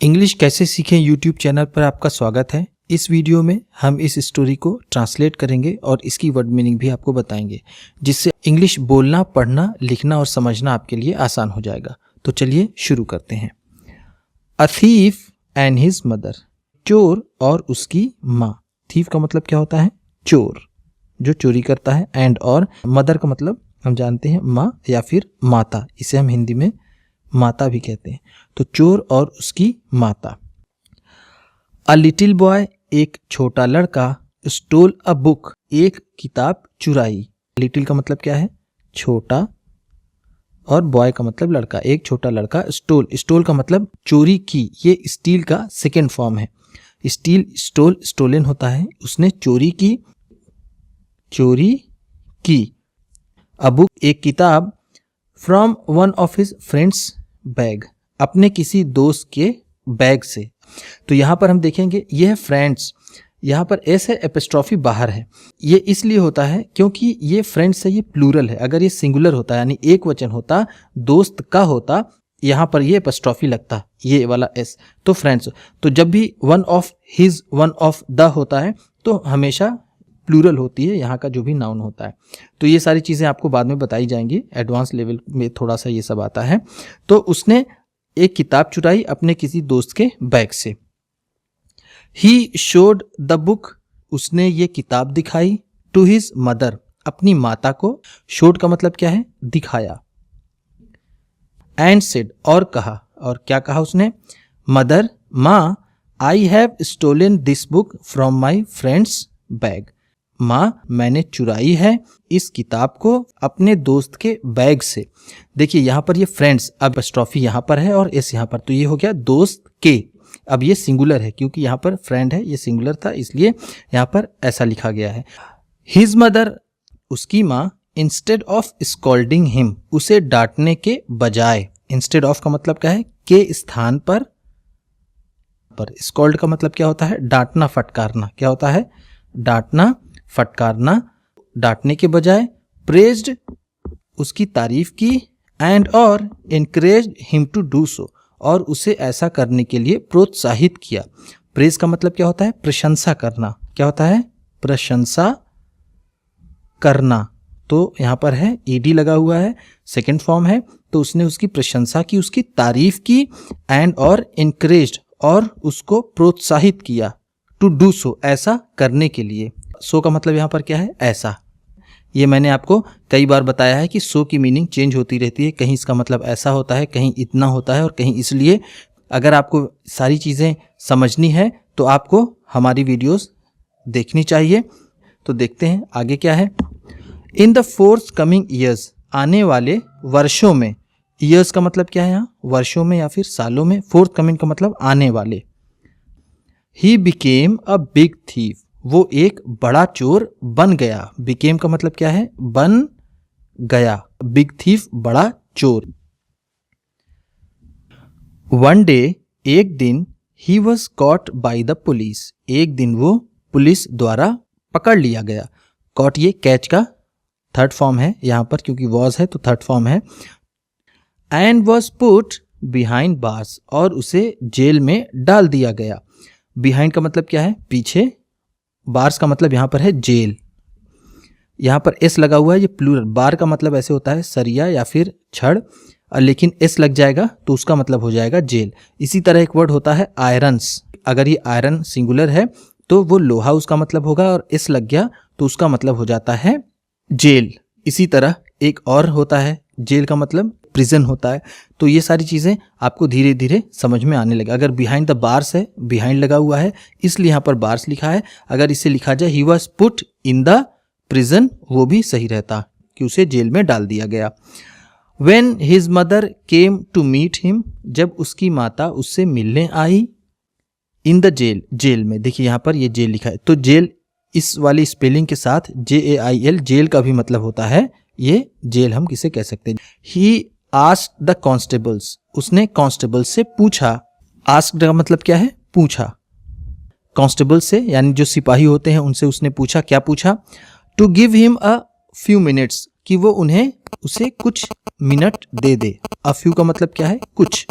English कैसे सीखें YouTube channel पर आपका स्वागत है। इस वीडियो में हम इस स्टोरी को ट्रांसलेट करेंगे और इसकी वर्ड मीनिंग भी आपको बताएंगे, जिससे इंग्लिश बोलना, पढ़ना, लिखना और समझना आपके लिए आसान हो जाएगा। तो चलिए शुरू करते हैं। A thief and his mother, चोर और उसकी माँ। थीफ का मतलब क्या होता है? चोर, जो चोरी करता है। एंड और मदर का मतलब हम जानते हैं माँ या फिर माता, इसे हम हिंदी में माता भी कहते हैं। तो चोर और उसकी माता। अ लिटिल बॉय, एक छोटा लड़का, स्टोल अ बुक, एक किताब चुराई। लिटिल का मतलब क्या है? छोटा, और बॉय का मतलब लड़का, एक छोटा लड़का। स्टोल, स्टोल का मतलब चोरी की, ये स्टील का सेकेंड फॉर्म है। स्टील, स्टोल, स्टोलन होता है, उसने चोरी की, चोरी की। अ बुक, एक किताब। From one of his friends bag, अपने किसी दोस्त के बैग से। तो यहाँ पर हम देखेंगे ये है फ्रेंड्स, यहाँ पर एस है, एपिस्ट्रॉफी बाहर है। ये इसलिए होता है क्योंकि ये फ्रेंड्स है, ये प्लूरल है। अगर ये सिंगुलर होता यानी एक वचन होता, दोस्त का होता, यहाँ पर ये एपिस्ट्रॉफी लगता, ये वाला एस, तो फ्रेंड्स। तो जब भी one of his, one of the होता है तो हमेशा प्लूरल होती है यहाँ का जो भी नाउन होता है। तो ये सारी चीज़ें आपको बाद में बताई जाएंगी, एडवांस लेवल में थोड़ा सा ये सब आता है। तो उसने एक किताब चुराई अपने किसी दोस्त के बैग से। ही शोड द बुक, उसने ये किताब दिखाई। टू हिज मदर, अपनी माता को। शोड का मतलब क्या है? दिखाया। एंड सेड, और कहा, और क्या कहा उसने? मदर, माँ, I have stolen this book from my friend's bag. माँ, मैंने चुराई है इस किताब को अपने दोस्त के बैग से। देखिए यहाँ पर ये फ्रेंड्स, अब स्ट्रॉफी यहाँ पर है और एस यहाँ पर, तो ये हो गया दोस्त के। अब ये सिंगुलर है क्योंकि यहाँ पर फ्रेंड है, ये सिंगुलर था, इसलिए यहाँ पर ऐसा लिखा गया है। हिज मदर, उसकी माँ। इंस्टेड ऑफ स्कॉल्डिंग हिम, उसे डांटने के बजाय। इंस्टेड ऑफ का मतलब क्या है? के स्थान पर। स्कॉल्ड का मतलब क्या होता है? डांटना, फटकारना। क्या होता है? डांटना, फटकारना, डांटने के बजाय। प्रेज्ड, उसकी तारीफ की। एंड और encouraged him to do so, और उसे ऐसा करने के लिए प्रोत्साहित किया। प्रेज का मतलब क्या होता है? प्रशंसा करना। क्या होता है? प्रशंसा करना। तो यहाँ पर है ईडी लगा हुआ है, सेकंड फॉर्म है, तो उसने उसकी प्रशंसा की, उसकी तारीफ की। एंड और एनकरेज्ड, और उसको प्रोत्साहित किया। टू डू सो, ऐसा करने के लिए। सो का मतलब यहाँ पर क्या है? ऐसा। ये मैंने आपको कई बार बताया है कि सो की मीनिंग चेंज होती रहती है, कहीं इसका मतलब ऐसा होता है, कहीं इतना होता है और कहीं इसलिए। अगर आपको सारी चीज़ें समझनी है तो आपको हमारी वीडियोस देखनी चाहिए। तो देखते हैं आगे क्या है। In the fourth coming years, आने वाले वर्षों में। ईयर्स का मतलब क्या है यहाँ? वर्षों में या फिर सालों में। फोर्थ कमिंग का मतलब आने वाले। He became a big thief, वो एक बड़ा चोर बन गया। बिकेम का मतलब क्या है? बन गया। बिग थीफ, बड़ा चोर। वन डे, एक दिन। He was caught by the police, एक दिन वो पुलिस द्वारा पकड़ लिया गया। कॉट, ये कैच का थर्ड फॉर्म है यहाँ पर, क्योंकि वॉज है तो थर्ड फॉर्म है। And was put behind bars, और उसे जेल में डाल दिया गया। बिहाइंड का मतलब क्या है? पीछे। बार्स का मतलब यहाँ पर है जेल। यहाँ पर एस लगा हुआ है, ये प्लूरल। बार का मतलब ऐसे होता है सरिया या फिर छड़, लेकिन एस लग जाएगा तो उसका मतलब हो जाएगा जेल। इसी तरह एक वर्ड होता है आयरन्स। अगर ये आयरन सिंगुलर है तो वो लोहा उसका मतलब होगा, और एस लग गया तो उसका मतलब हो जाता है जेल। इसी तरह एक और होता है, जेल का मतलब प्रिजन होता है। तो ये सारी चीज़ें आपको धीरे धीरे समझ में आने लगे। अगर बिहाइंड द बार्स है, बिहाइंड लगा हुआ है इसलिए यहाँ पर बार्स लिखा है। अगर इसे लिखा जाए he was put in the prison, वो भी सही रहता कि उसे जेल में डाल दिया गया। When his mother came to meet him, जब उसकी माता उससे मिलने आई। इन द जेल, जेल में। देखिए यहाँ पर ये जेल लिखा है, तो जेल इस वाली स्पेलिंग के साथ JAIL, जेल का भी मतलब होता है ये जेल, हम किसे कह सकते हैं। ही आस्क्ड द कॉन्स्टेबल्स, उसने कांस्टेबल से पूछा। आस्क्ड का मतलब क्या है? पूछा। कांस्टेबल से यानी जो सिपाही होते हैं उनसे उसने पूछा। क्या पूछा? To give him a few minutes, कि वो उसे कुछ minute they they. A few का मतलब क्या है? कुछ।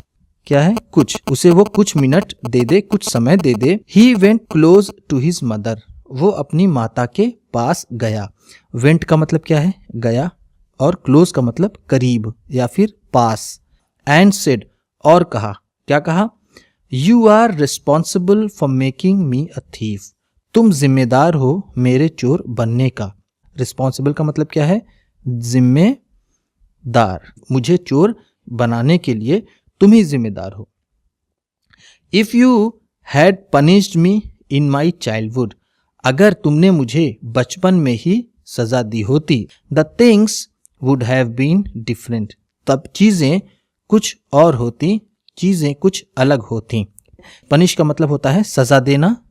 क्या है? कुछ, उसे वो कुछ मिनट दे दे, कुछ समय दे दे। He went close to his mother, वो अपनी माता के पास गया। वेंट का मतलब क्या है? गया, और क्लोज का मतलब करीब या फिर पास। एंड सेड, और कहा, क्या कहा? You are responsible for making me a thief, तुम जिम्मेदार हो मेरे चोर बनने का। रिस्पॉन्सिबल का मतलब क्या है? जिम्मेदार, मुझे चोर बनाने के लिए तुम ही जिम्मेदार हो। If you had punished me in my childhood, अगर तुमने मुझे बचपन में ही सजा दी होती, the things would have been different, तब चीजें कुछ और होती, चीजें कुछ अलग होती। पनिश का मतलब होता है सजा देना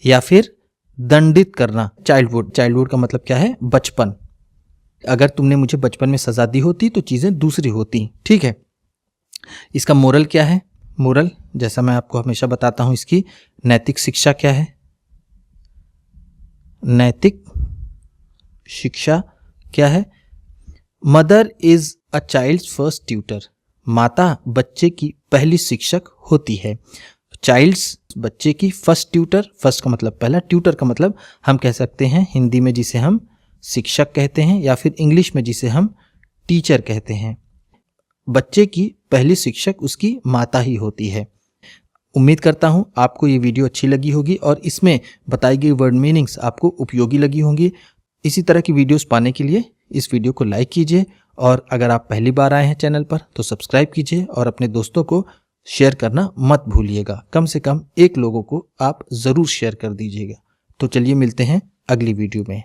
या फिर दंडित करना। चाइल्डहुड, चाइल्डहुड का मतलब क्या है? बचपन। अगर तुमने मुझे बचपन में सजा दी होती तो चीजें दूसरी होती। ठीक है, इसका मोरल क्या है? मोरल, जैसा मैं आपको हमेशा बताता हूं, इसकी नैतिक शिक्षा क्या है? नैतिक शिक्षा क्या है? Mother is a child's first tutor, माता बच्चे की पहली शिक्षक होती है। चाइल्ड्स, बच्चे की फर्स्ट ट्यूटर, फर्स्ट का मतलब पहला, ट्यूटर का मतलब हम कह सकते हैं हिंदी में जिसे हम शिक्षक कहते हैं, या फिर इंग्लिश में जिसे हम टीचर कहते हैं। बच्चे की पहली शिक्षक उसकी माता ही होती है। उम्मीद करता हूं आपको ये वीडियो अच्छी लगी होगी और इसमें बताई गई वर्ड मीनिंग्स आपको उपयोगी लगी होंगी। इसी तरह की वीडियोस पाने के लिए इस वीडियो को लाइक कीजिए, और अगर आप पहली बार आए हैं चैनल पर तो सब्सक्राइब कीजिए, और अपने दोस्तों को शेयर करना मत भूलिएगा। कम से कम 1 लोगों को आप ज़रूर शेयर कर दीजिएगा। तो चलिए मिलते हैं अगली वीडियो में।